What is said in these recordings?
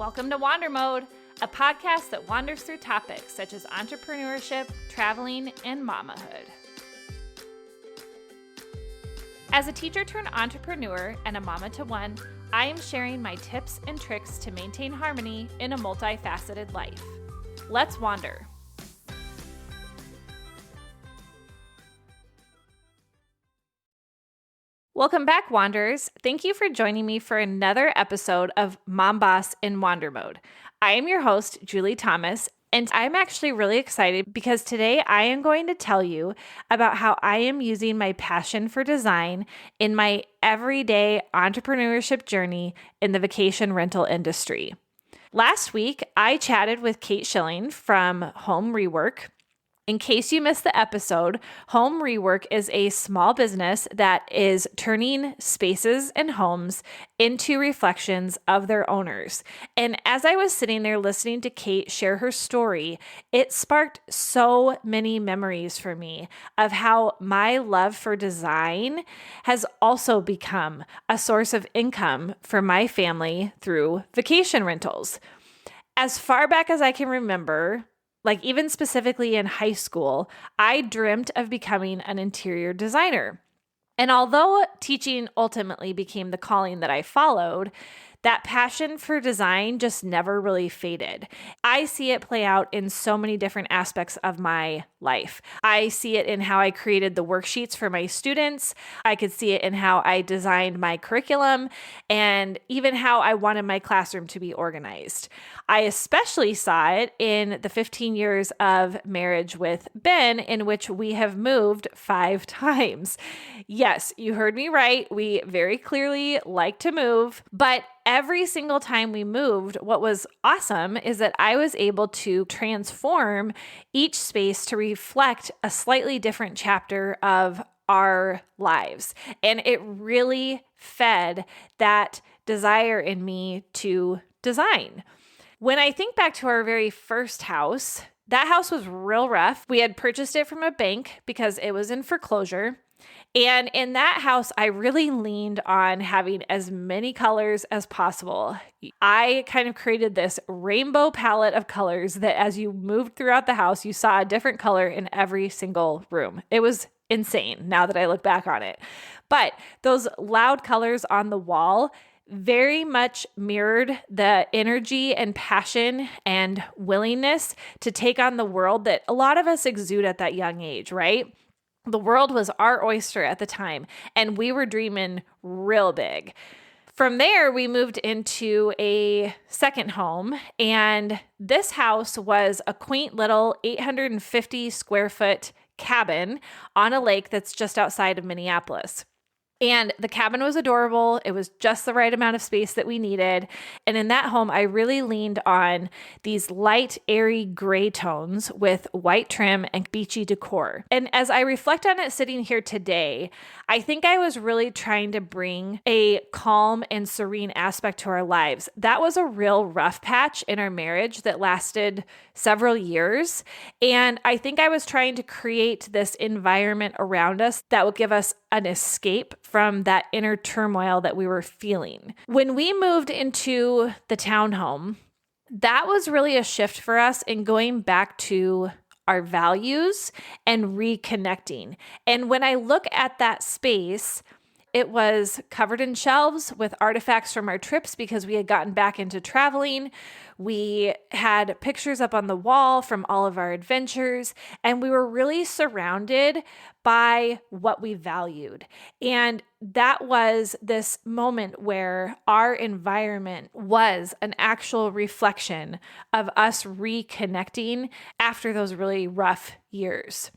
Welcome to Wander Mode, a podcast that wanders through topics such as entrepreneurship, traveling, and mamahood. As a teacher turned entrepreneur and a mama to one, I am sharing my tips and tricks to maintain harmony in a multifaceted life. Let's wander. Welcome back, Wanderers. Thank you for joining me for another episode of Mom Boss in Wander Mode. I am your host, Julie Thomas, and I'm actually really excited because today I am going to tell you about how I am using my passion for design in my everyday entrepreneurship journey in the vacation rental industry. Last week, I chatted with Kate Schilling from Home Rework. In case you missed the episode, Home Rework is a small business that is turning spaces and homes into reflections of their owners. And as I was sitting there listening to Kate share her story, it sparked so many memories for me of how my love for design has also become a source of income for my family through vacation rentals. As far back as I can remember, like even specifically in high school, I dreamt of becoming an interior designer. And although teaching ultimately became the calling that I followed, that passion for design just never really faded. I see it play out in so many different aspects of my life. I see it in how I created the worksheets for my students. I could see it in how I designed my curriculum and even how I wanted my classroom to be organized. I especially saw it in the 15 years of marriage with Ben, in which we have moved 5 times. Yes, you heard me right. We very clearly like to move, but every single time we moved, what was awesome is that I was able to transform each space to reflect a slightly different chapter of our lives. And it really fed that desire in me to design. When I think back to our very first house, that house was real rough. We had purchased it from a bank because it was in foreclosure. And in that house, I really leaned on having as many colors as possible. I kind of created this rainbow palette of colors that as you moved throughout the house, you saw a different color in every single room. It was insane now that I look back on it. But those loud colors on the wall very much mirrored the energy and passion and willingness to take on the world that a lot of us exude at that young age, right? The world was our oyster at the time, and we were dreaming real big. From there, we moved into a second home, and this house was a quaint little 850 square foot cabin on a lake that's just outside of Minneapolis. And the cabin was adorable. It was just the right amount of space that we needed. And in that home, I really leaned on these light, airy gray tones with white trim and beachy decor. And as I reflect on it sitting here today, I think I was really trying to bring a calm and serene aspect to our lives. That was a real rough patch in our marriage that lasted several years. And I think I was trying to create this environment around us that would give us an escape from that inner turmoil that we were feeling. When we moved into the townhome, that was really a shift for us in going back to our values and reconnecting. And when I look at that space, it was covered in shelves with artifacts from our trips because we had gotten back into traveling. We had pictures up on the wall from all of our adventures, and we were really surrounded by what we valued. And that was this moment where our environment was an actual reflection of us reconnecting after those really rough years.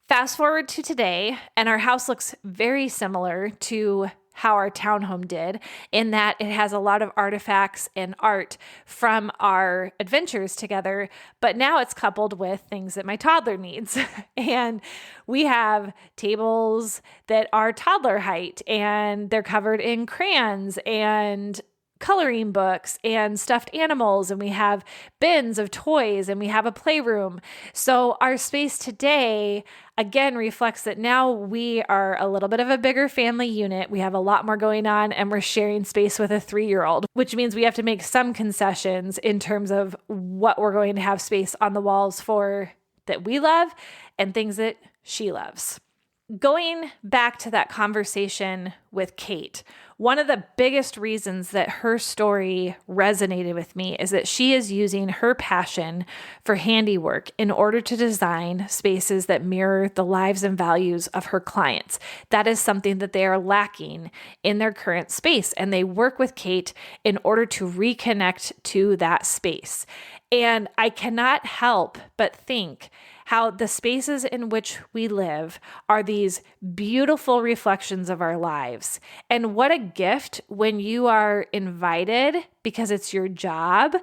Fast forward to today, and our house looks very similar to how our townhome did, in that it has a lot of artifacts and art from our adventures together, but now it's coupled with things that my toddler needs. And we have tables that are toddler height, and they're covered in crayons and coloring books and stuffed animals, and we have bins of toys, and we have a playroom. So our space today, again, reflects that now we are a little bit of a bigger family unit. We have a lot more going on, and we're sharing space with a 3-year-old, which means we have to make some concessions in terms of what we're going to have space on the walls for that we love and things that she loves. Going back to that conversation with Kate, one of the biggest reasons that her story resonated with me is that she is using her passion for handiwork in order to design spaces that mirror the lives and values of her clients. That is something that they are lacking in their current space, and they work with Kate in order to reconnect to that space. And I cannot help but think how the spaces in which we live are these beautiful reflections of our lives. And what a gift when you are invited, because it's your job,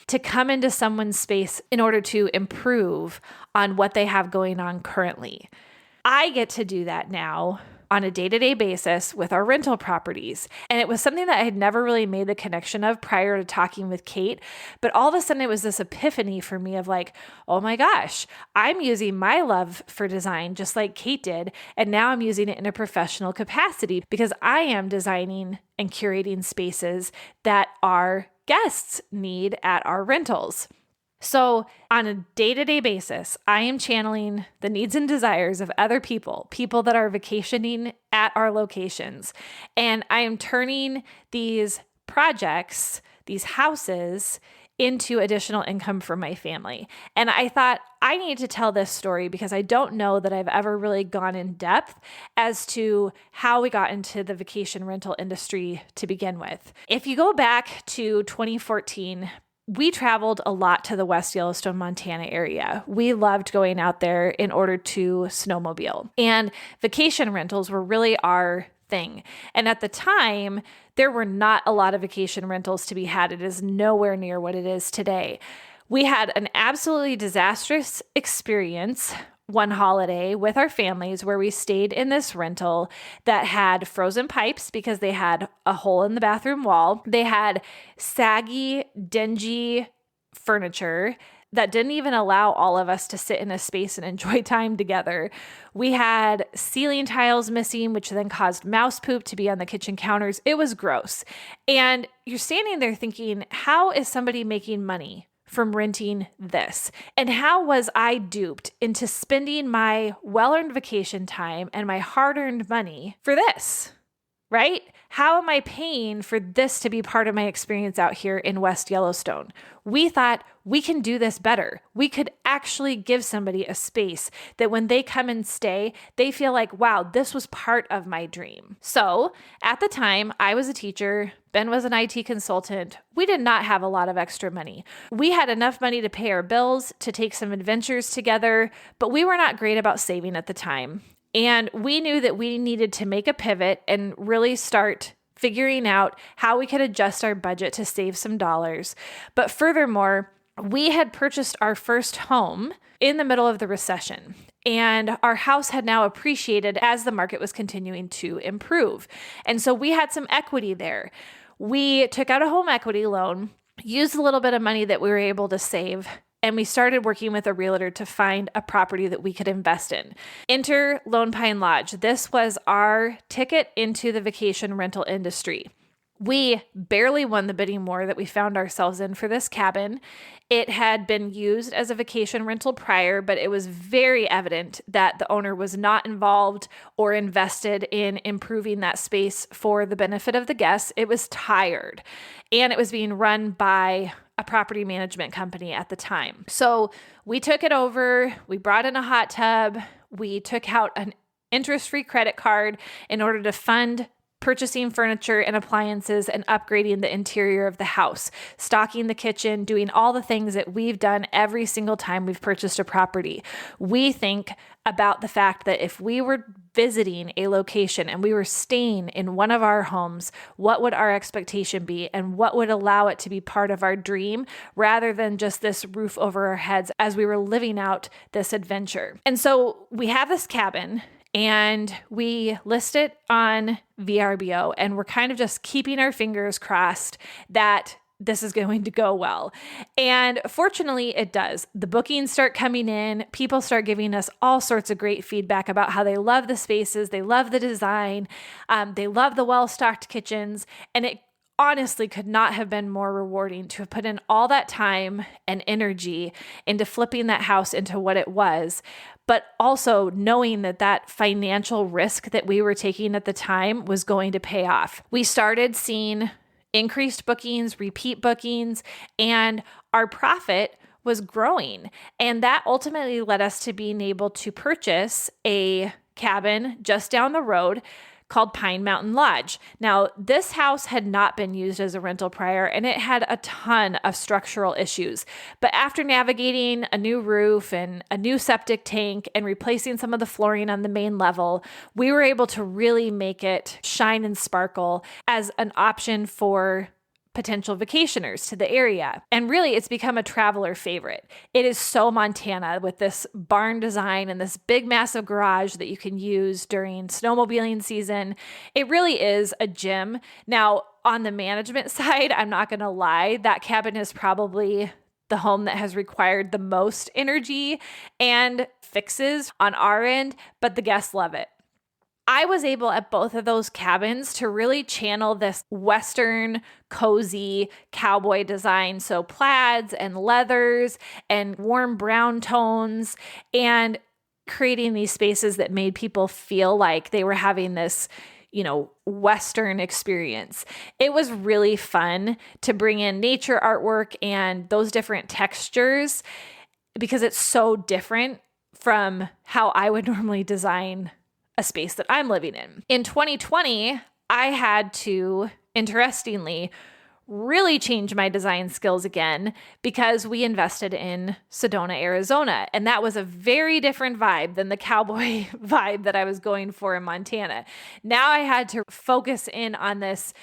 to come into someone's space in order to improve on what they have going on currently. I get to do that now on a day-to-day basis with our rental properties. And it was something that I had never really made the connection of prior to talking with Kate. But all of a sudden it was this epiphany for me of like, oh my gosh, I'm using my love for design just like Kate did. And now I'm using it in a professional capacity because I am designing and curating spaces that our guests need at our rentals. So on a day-to-day basis, I am channeling the needs and desires of other people that are vacationing at our locations. And I am turning these projects, these houses, into additional income for my family. And I thought I need to tell this story because I don't know that I've ever really gone in depth as to how we got into the vacation rental industry to begin with. If you go back to 2014, we traveled a lot to the West Yellowstone, Montana area. We loved going out there in order to snowmobile. And vacation rentals were really our thing. And at the time, there were not a lot of vacation rentals to be had. It is nowhere near what it is today. We had an absolutely disastrous experience one holiday with our families where we stayed in this rental that had frozen pipes because they had a hole in the bathroom wall. They had saggy, dingy furniture that didn't even allow all of us to sit in a space and enjoy time together. We had ceiling tiles missing, which then caused mouse poop to be on the kitchen counters. It was gross. And you're standing there thinking, how is somebody making money from renting this? And how was I duped into spending my well-earned vacation time and my hard-earned money for this, right? How am I paying for this to be part of my experience out here in West Yellowstone? We thought we can do this better. We could actually give somebody a space that when they come and stay, they feel like, wow, this was part of my dream. So at the time, I was a teacher. Ben was an IT consultant. We did not have a lot of extra money. We had enough money to pay our bills, to take some adventures together, but we were not great about saving at the time. And we knew that we needed to make a pivot and really start figuring out how we could adjust our budget to save some dollars. But furthermore, we had purchased our first home in the middle of the recession, and our house had now appreciated as the market was continuing to improve. And so we had some equity there. We took out a home equity loan, used a little bit of money that we were able to save, and we started working with a realtor to find a property that we could invest in. Enter Lone Pine Lodge. This was our ticket into the vacation rental industry. We barely won the bidding war that we found ourselves in for this cabin. It had been used as a vacation rental prior, but it was very evident that the owner was not involved or invested in improving that space for the benefit of the guests. It was tired, and it was being run by a property management company at the time. So we took it over. We brought in a hot tub. We took out an interest-free credit card in order to fund purchasing furniture and appliances and upgrading the interior of the house, stocking the kitchen, doing all the things that we've done every single time we've purchased a property. We think about the fact that if we were visiting a location and we were staying in one of our homes, what would our expectation be and what would allow it to be part of our dream rather than just this roof over our heads as we were living out this adventure. And so we have this cabin, and we list it on VRBO, and we're kind of just keeping our fingers crossed that this is going to go well. And fortunately, it does. The bookings start coming in. People start giving us all sorts of great feedback about how they love the spaces, they love the design, they love the well-stocked kitchens, and it honestly could not have been more rewarding to have put in all that time and energy into flipping that house into what it was, but also knowing that that financial risk that we were taking at the time was going to pay off. We started seeing increased bookings, repeat bookings, and our profit was growing. And that ultimately led us to being able to purchase a cabin just down the road called Pine Mountain Lodge. Now, this house had not been used as a rental prior, and it had a ton of structural issues. But after navigating a new roof and a new septic tank and replacing some of the flooring on the main level, we were able to really make it shine and sparkle as an option for potential vacationers to the area. And really, it's become a traveler favorite. It is so Montana with this barn design and this big, massive garage that you can use during snowmobiling season. It really is a gym. Now, on the management side, I'm not going to lie, that cabin is probably the home that has required the most energy and fixes on our end, but the guests love it. I was able at both of those cabins to really channel this Western cozy cowboy design. So plaids and leathers and warm brown tones, and creating these spaces that made people feel like they were having this, Western experience. It was really fun to bring in nature artwork and those different textures because it's so different from how I would normally design a space that I'm living in. In 2020, I had to, interestingly, really change my design skills again because we invested in Sedona, Arizona. And that was a very different vibe than the cowboy vibe that I was going for in Montana. Now I had to focus in on this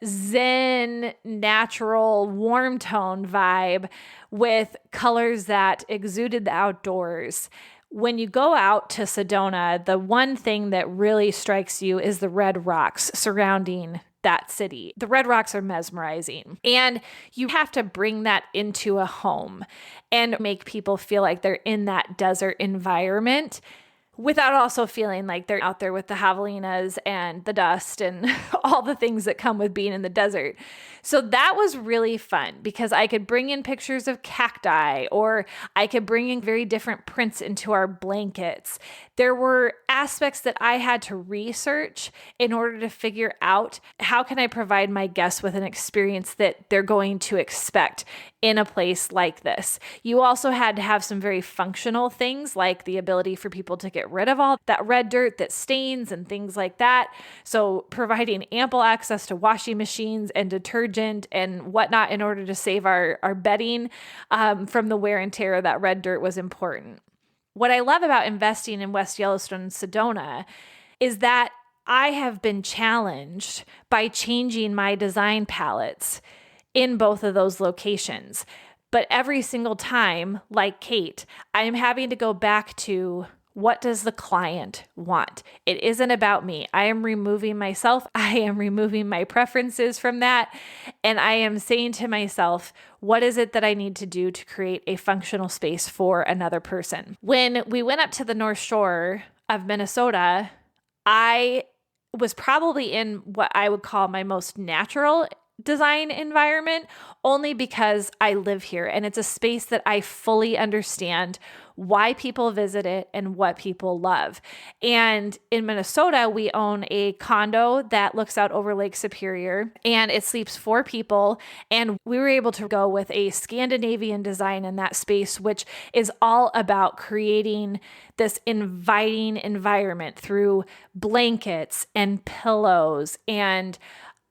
zen, natural, warm tone vibe with colors that exuded the outdoors. When you go out to Sedona, the one thing that really strikes you is the red rocks surrounding that city. The red rocks are mesmerizing, and you have to bring that into a home and make people feel like they're in that desert environment without also feeling like they're out there with the javelinas and the dust and all the things that come with being in the desert. So that was really fun because I could bring in pictures of cacti, or I could bring in very different prints into our blankets. There were aspects that I had to research in order to figure out how can I provide my guests with an experience that they're going to expect in a place like this. You also had to have some very functional things like the ability for people to get rid of all that red dirt that stains and things like that. So providing ample access to washing machines and detergent and whatnot in order to save our bedding from the wear and tear of that red dirt was important. What I love about investing in West Yellowstone and Sedona is that I have been challenged by changing my design palettes in both of those locations. But every single time, like Kate, I am having to go back to what does the client want? It isn't about me. I am removing myself. I am removing my preferences from that. And I am saying to myself, what is it that I need to do to create a functional space for another person? When we went up to the North Shore of Minnesota, I was probably in what I would call my most natural design environment, only because I live here and it's a space that I fully understand why people visit it and what people love. And in Minnesota, we own a condo that looks out over Lake Superior, and it sleeps 4 people. And we were able to go with a Scandinavian design in that space, which is all about creating this inviting environment through blankets and pillows and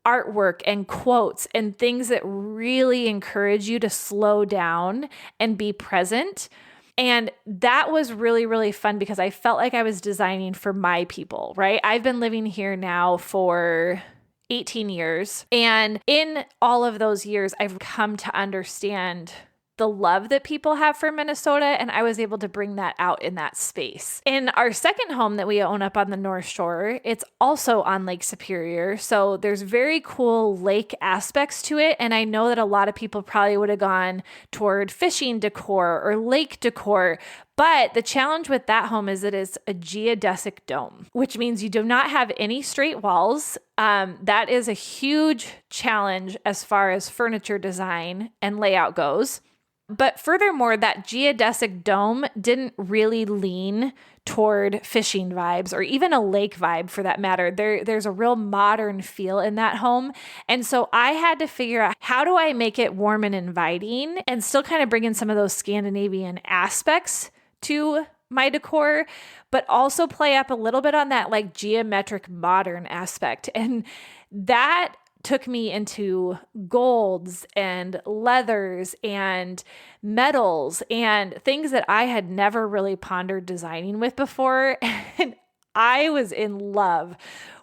artwork and quotes and things that really encourage you to slow down and be present. And that was really, really fun because I felt like I was designing for my people, right? I've been living here now for 18 years. And in all of those years, I've come to understand the love that people have for Minnesota, and I was able to bring that out in that space. In our second home that we own up on the North Shore, it's also on Lake Superior, so there's very cool lake aspects to it, and I know that a lot of people probably would have gone toward fishing decor or lake decor, but the challenge with that home is it is a geodesic dome, which means you do not have any straight walls. That is a huge challenge as far as furniture design and layout goes. But furthermore, that geodesic dome didn't really lean toward fishing vibes or even a lake vibe for that matter. There's a real modern feel in that home. And so I had to figure out, how do I make it warm and inviting and still kind of bring in some of those Scandinavian aspects to my decor, but also play up a little bit on that like geometric modern aspect. And that took me into golds and leathers and metals and things that I had never really pondered designing with before. And I was in love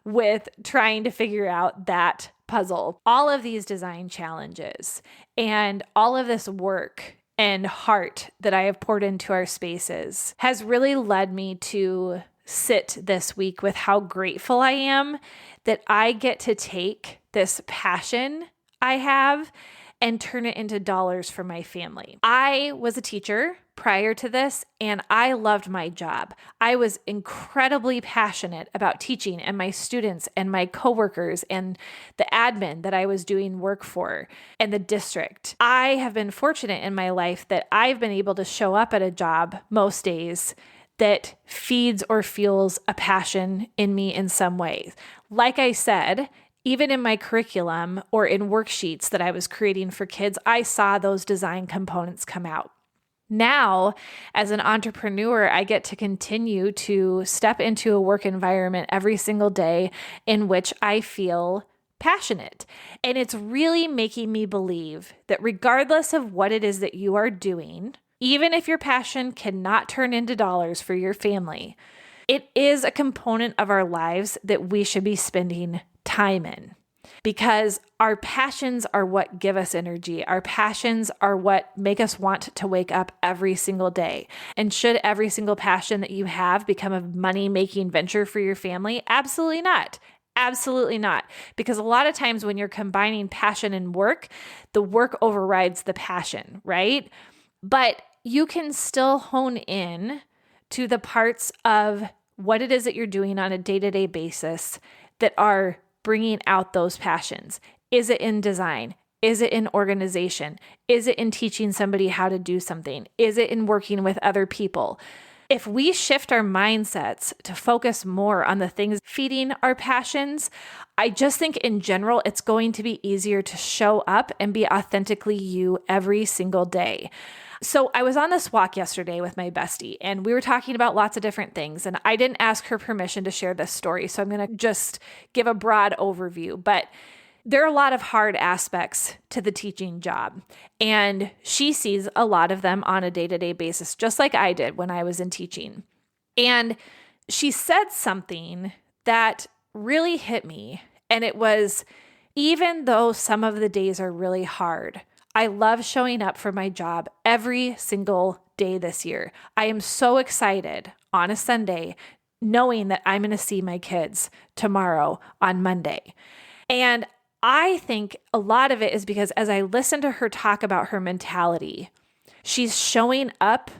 with trying to figure out that puzzle. All of these design challenges and all of this work and heart that I have poured into our spaces has really led me to sit this week with how grateful I am that I get to take this passion I have and turn it into dollars for my family. I was a teacher prior to this, and I loved my job. I was incredibly passionate about teaching and my students and my coworkers and the admin that I was doing work for and the district. I have been fortunate in my life that I've been able to show up at a job most days that feeds or fuels a passion in me in some ways. Like I said, even in my curriculum or in worksheets that I was creating for kids, I saw those design components come out. Now, as an entrepreneur, I get to continue to step into a work environment every single day in which I feel passionate. And it's really making me believe that regardless of what it is that you are doing, even if your passion cannot turn into dollars for your family, it is a component of our lives that we should be spending time in, because our passions are what give us energy. Our passions are what make us want to wake up every single day. And should every single passion that you have become a money-making venture for your family? Absolutely not. Absolutely not. Because a lot of times when you're combining passion and work, the work overrides the passion, right? But you can still hone in to the parts of what it is that you're doing on a day-to-day basis that are bringing out those passions. Is it in design? Is it in organization? Is it in teaching somebody how to do something? Is it in working with other people? If we shift our mindsets to focus more on the things feeding our passions, I just think in general, it's going to be easier to show up and be authentically you every single day. So I was on this walk yesterday with my bestie, and we were talking about lots of different things, and I didn't ask her permission to share this story, so I'm going to just give a broad overview. But there are a lot of hard aspects to the teaching job, and she sees a lot of them on a day-to-day basis, just like I did when I was in teaching. And she said something that really hit me, and it was, even though some of the days are really hard, I love showing up for my job every single day this year. I am so excited on a Sunday knowing that I'm going to see my kids tomorrow on Monday. And I think a lot of it is because as I listen to her talk about her mentality, she's showing up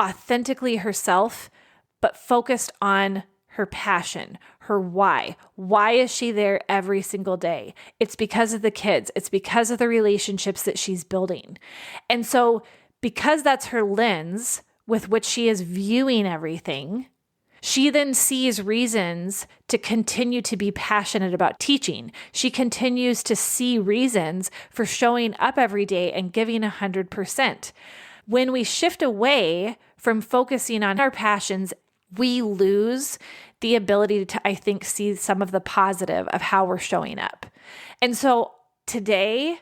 authentically herself, but focused on her passion, her why. Why is she there every single day? It's because of the kids. It's because of the relationships that she's building. And so because that's her lens with which she is viewing everything, she then sees reasons to continue to be passionate about teaching. She continues to see reasons for showing up every day and giving 100%. When we shift away from focusing on our passions, we lose the ability to, I think, see some of the positive of how we're showing up. And so today,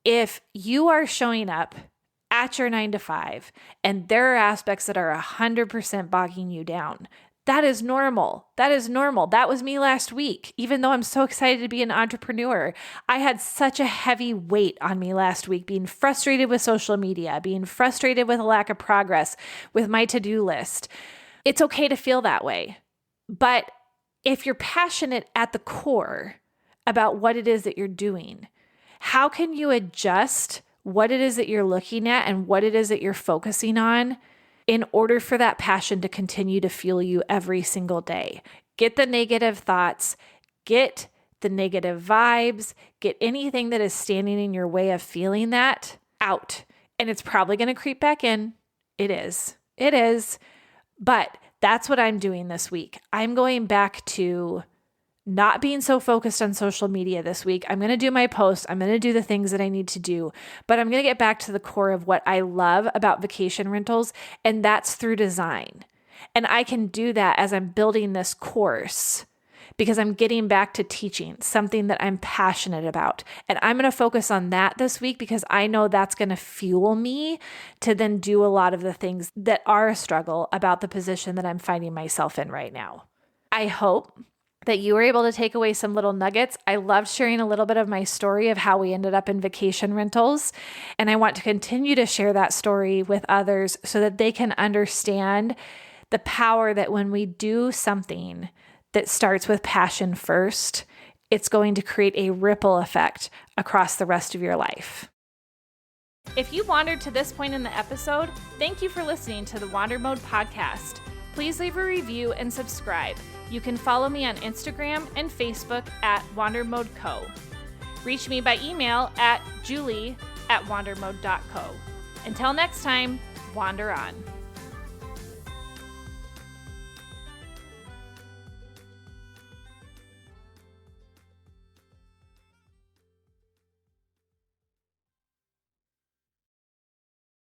if you are showing up at your 9 to 5 and there are aspects that are 100% bogging you down, That is normal. That is normal. That was me last week. Even though I'm so excited to be an entrepreneur, I had such a heavy weight on me last week, being frustrated with social media, being frustrated with a lack of progress with my to-do list. It's okay to feel that way. But if you're passionate at the core about what it is that you're doing, how can you adjust what it is that you're looking at and what it is that you're focusing on in order for that passion to continue to fuel you every single day? Get the negative thoughts, get the negative vibes, get anything that is standing in your way of feeling that out. And it's probably going to creep back in. It is. But that's what I'm doing this week. I'm going back to not being so focused on social media this week. I'm going to do my posts. I'm going to do the things that I need to do, but I'm going to get back to the core of what I love about vacation rentals, and that's through design. And I can do that as I'm building this course because I'm getting back to teaching something that I'm passionate about. And I'm going to focus on that this week because I know that's going to fuel me to then do a lot of the things that are a struggle about the position that I'm finding myself in right now. I hope that you were able to take away some little nuggets. I loved sharing a little bit of my story of how we ended up in vacation rentals. And I want to continue to share that story with others so that they can understand the power that when we do something that starts with passion first, it's going to create a ripple effect across the rest of your life. If you wandered to this point in the episode, thank you for listening to the Wander Mode podcast. Please leave a review and subscribe. You can follow me on Instagram and Facebook at wandermodeco. Reach me by email at julie@wandermode.co. Until next time, wander on.